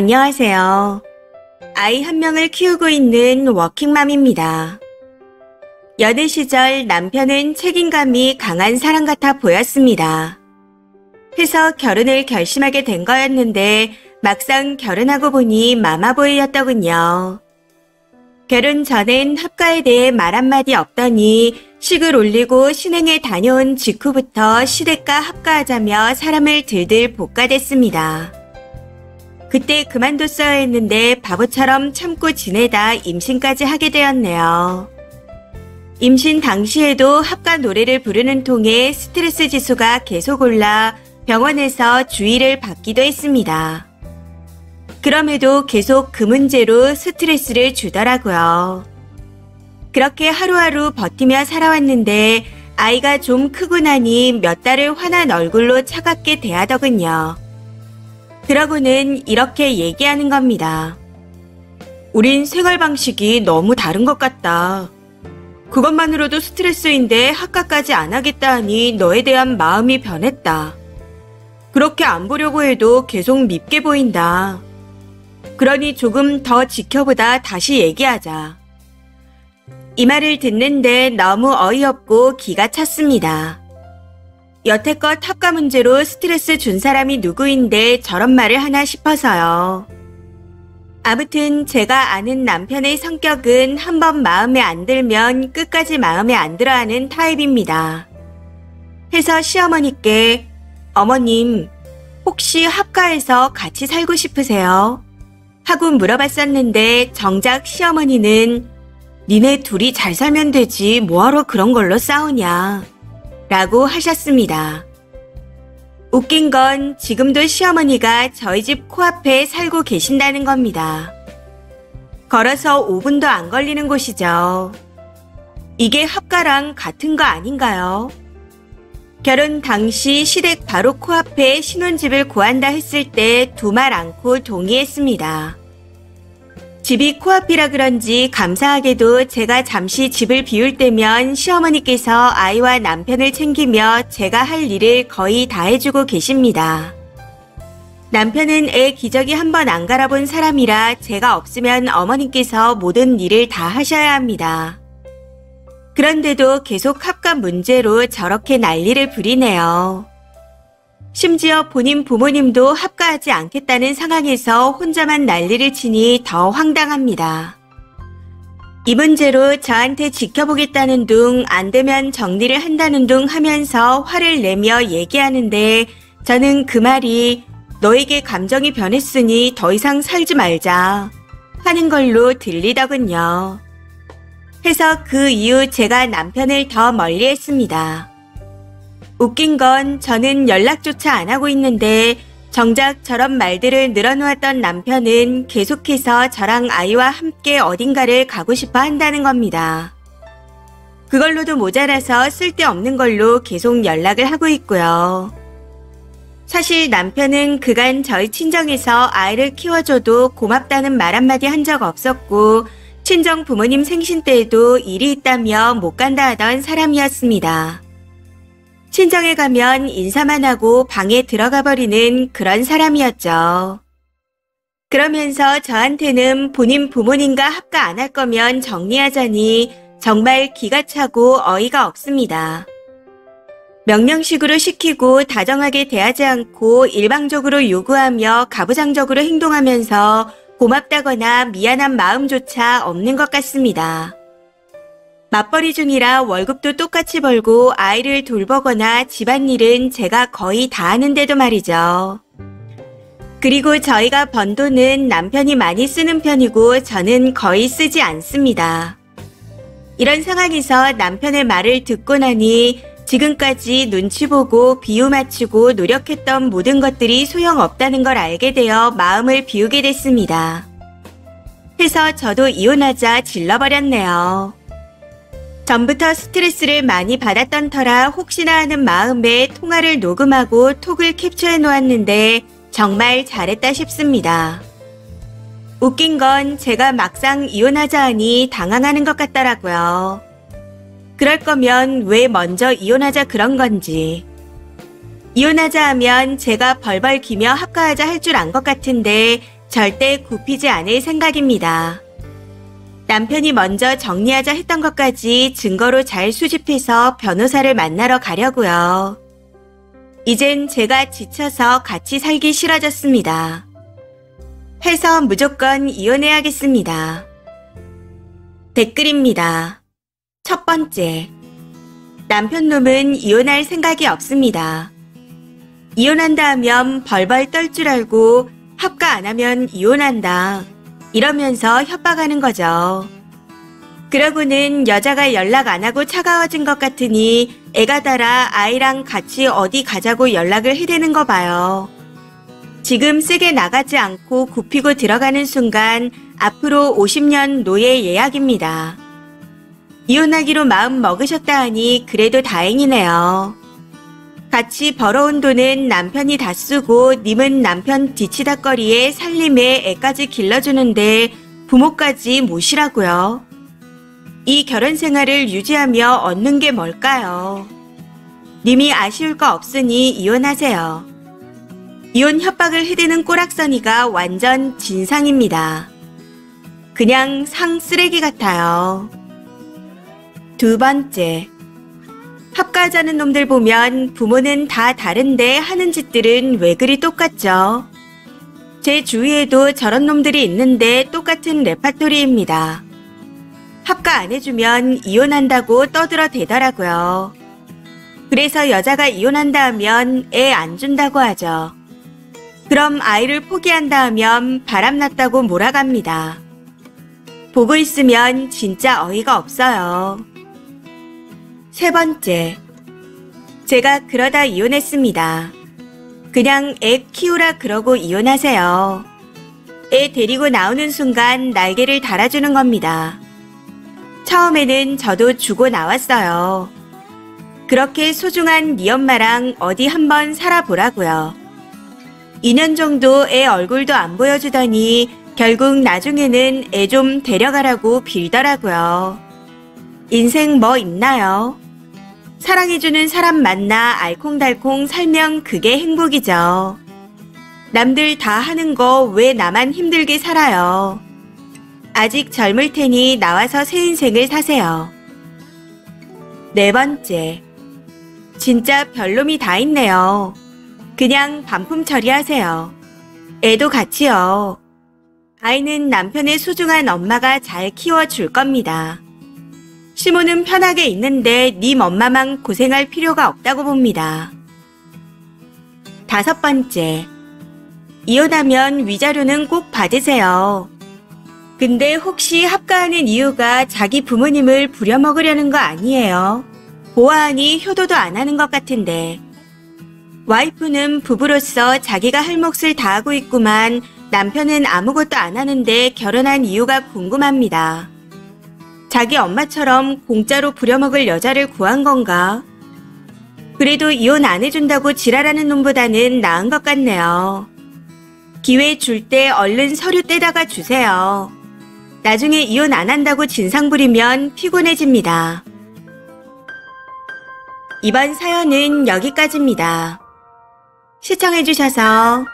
안녕하세요. 아이 한 명을 키우고 있는 워킹맘입니다. 여느 시절 남편은 책임감이 강한 사람 같아 보였습니다. 해서 결혼을 결심하게 된 거였는데 막상 결혼하고 보니 마마보이였더군요. 결혼 전엔 합가에 대해 말 한마디 없더니 식을 올리고 신행에 다녀온 직후부터 시댁과 합가하자며 사람을 들들 볶아댔습니다. 그때 그만뒀어야 했는데 바보처럼 참고 지내다 임신까지 하게 되었네요. 임신 당시에도 합가 노래를 부르는 통에 스트레스 지수가 계속 올라 병원에서 주의를 받기도 했습니다. 그럼에도 계속 그 문제로 스트레스를 주더라고요. 그렇게 하루하루 버티며 살아왔는데 아이가 좀 크고 나니 몇 달을 환한 얼굴로 차갑게 대하더군요. 그러고는 이렇게 얘기하는 겁니다. 우린 생활 방식이 너무 다른 것 같다. 그것만으로도 스트레스인데 학가까지 안 하겠다 하니 너에 대한 마음이 변했다. 그렇게 안 보려고 해도 계속 밉게 보인다. 그러니 조금 더 지켜보다 다시 얘기하자. 이 말을 듣는데 너무 어이없고 기가 찼습니다. 여태껏 합가 문제로 스트레스 준 사람이 누구인데 저런 말을 하나 싶어서요. 아무튼 제가 아는 남편의 성격은 한번 마음에 안 들면 끝까지 마음에 안 들어하는 타입입니다. 해서 시어머니께 어머님, 혹시 합가해서 같이 살고 싶으세요? 하고 물어봤었는데 정작 시어머니는 니네 둘이 잘 살면 되지 뭐하러 그런 걸로 싸우냐 라고 하셨습니다. 웃긴 건 지금도 시어머니가 저희 집 코앞에 살고 계신다는 겁니다. 걸어서 5분도 안 걸리는 곳이죠. 이게 합가랑 같은 거 아닌가요? 결혼 당시 시댁 바로 코앞에 신혼집을 구한다 했을 때 두말 않고 동의했습니다. 집이 코앞이라 그런지 감사하게도 제가 잠시 집을 비울 때면 시어머니께서 아이와 남편을 챙기며 제가 할 일을 거의 다 해주고 계십니다. 남편은 애 기저귀 한 번 안 갈아본 사람이라 제가 없으면 어머니께서 모든 일을 다 하셔야 합니다. 그런데도 계속 합가 문제로 저렇게 난리를 부리네요. 심지어 본인 부모님도 합가하지 않겠다는 상황에서 혼자만 난리를 치니 더 황당합니다. 이 문제로 저한테 지켜보겠다는 둥, 안 되면 정리를 한다는 둥 하면서 화를 내며 얘기하는데 저는 그 말이 너에게 감정이 변했으니 더 이상 살지 말자 하는 걸로 들리더군요. 해서 그 이후 제가 남편을 더 멀리했습니다. 웃긴 건 저는 연락조차 안 하고 있는데 정작 저런 말들을 늘어놓았던 남편은 계속해서 저랑 아이와 함께 어딘가를 가고 싶어 한다는 겁니다. 그걸로도 모자라서 쓸데없는 걸로 계속 연락을 하고 있고요. 사실 남편은 그간 저희 친정에서 아이를 키워줘도 고맙다는 말 한마디 한 적 없었고 친정 부모님 생신 때에도 일이 있다며 못 간다 하던 사람이었습니다. 친정에 가면 인사만 하고 방에 들어가 버리는 그런 사람이었죠. 그러면서 저한테는 본인 부모님과 합가 안 할 거면 정리하자니 정말 기가 차고 어이가 없습니다. 명령식으로 시키고 다정하게 대하지 않고 일방적으로 요구하며 가부장적으로 행동하면서 고맙다거나 미안한 마음조차 없는 것 같습니다. 맞벌이 중이라 월급도 똑같이 벌고 아이를 돌보거나 집안일은 제가 거의 다 하는데도 말이죠. 그리고 저희가 번 돈은 남편이 많이 쓰는 편이고 저는 거의 쓰지 않습니다. 이런 상황에서 남편의 말을 듣고 나니 지금까지 눈치 보고 비유 맞추고 노력했던 모든 것들이 소용없다는 걸 알게 되어 마음을 비우게 됐습니다. 해서 저도 이혼하자 질러버렸네요. 전부터 스트레스를 많이 받았던 터라 혹시나 하는 마음에 통화를 녹음하고 톡을 캡처해 놓았는데 정말 잘했다 싶습니다. 웃긴 건 제가 막상 이혼하자 하니 당황하는 것 같더라고요. 그럴 거면 왜 먼저 이혼하자 그런 건지. 이혼하자 하면 제가 벌벌 기며 합가하자 할 줄 안 것 같은데 절대 굽히지 않을 생각입니다. 남편이 먼저 정리하자 했던 것까지 증거로 잘 수집해서 변호사를 만나러 가려고요. 이젠 제가 지쳐서 같이 살기 싫어졌습니다. 해서 무조건 이혼해야겠습니다. 댓글입니다. 첫 번째, 남편 놈은 이혼할 생각이 없습니다. 이혼한다 하면 벌벌 떨 줄 알고 합가 안 하면 이혼한다 이러면서 협박하는 거죠. 그러고는 여자가 연락 안 하고 차가워진 것 같으니 애가 달아 아이랑 같이 어디 가자고 연락을 해대는 거 봐요. 지금 세게 나가지 않고 굽히고 들어가는 순간 앞으로 50년 노예 예약입니다. 이혼하기로 마음 먹으셨다 하니 그래도 다행이네요. 같이 벌어온 돈은 남편이 다 쓰고 님은 남편 뒤치다꺼리에 살림에 애까지 길러주는데 부모까지 모시라고요. 이 결혼 생활을 유지하며 얻는 게 뭘까요? 님이 아쉬울 거 없으니 이혼하세요. 이혼 협박을 해대는 꼬락서니가 완전 진상입니다. 그냥 상 쓰레기 같아요. 두 번째, 합가하자는 놈들 보면 부모는 다 다른데 하는 짓들은 왜 그리 똑같죠? 제 주위에도 저런 놈들이 있는데 똑같은 레파토리입니다. 합가 안 해주면 이혼한다고 떠들어대더라고요. 그래서 여자가 이혼한다 하면 애 안 준다고 하죠. 그럼 아이를 포기한다 하면 바람났다고 몰아갑니다. 보고 있으면 진짜 어이가 없어요. 세 번째, 제가 그러다 이혼했습니다. 그냥 애 키우라 그러고 이혼하세요. 애 데리고 나오는 순간 날개를 달아주는 겁니다. 처음에는 저도 주고 나왔어요. 그렇게 소중한 네 엄마랑 어디 한번 살아보라고요. 2년 정도 애 얼굴도 안 보여주더니 결국 나중에는 애 좀 데려가라고 빌더라고요. 인생 뭐 있나요? 사랑해주는 사람 만나 알콩달콩 살면 그게 행복이죠. 남들 다 하는 거 왜 나만 힘들게 살아요? 아직 젊을 테니 나와서 새 인생을 사세요. 네 번째, 진짜 별놈이 다 있네요. 그냥 반품 처리하세요. 애도 같이요. 아이는 남편의 소중한 엄마가 잘 키워줄 겁니다. 시모는 편하게 있는데 님 엄마만 고생할 필요가 없다고 봅니다. 다섯 번째, 이혼하면 위자료는 꼭 받으세요. 근데 혹시 합가하는 이유가 자기 부모님을 부려먹으려는 거 아니에요? 보아하니 효도도 안 하는 것 같은데. 와이프는 부부로서 자기가 할 몫을 다하고 있구만 남편은 아무것도 안 하는데 결혼한 이유가 궁금합니다. 자기 엄마처럼 공짜로 부려먹을 여자를 구한 건가? 그래도 이혼 안 해준다고 지랄하는 놈보다는 나은 것 같네요. 기회 줄 때 얼른 서류 떼다가 주세요. 나중에 이혼 안 한다고 진상 부리면 피곤해집니다. 이번 사연은 여기까지입니다. 시청해주셔서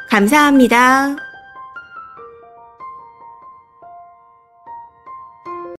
감사합니다.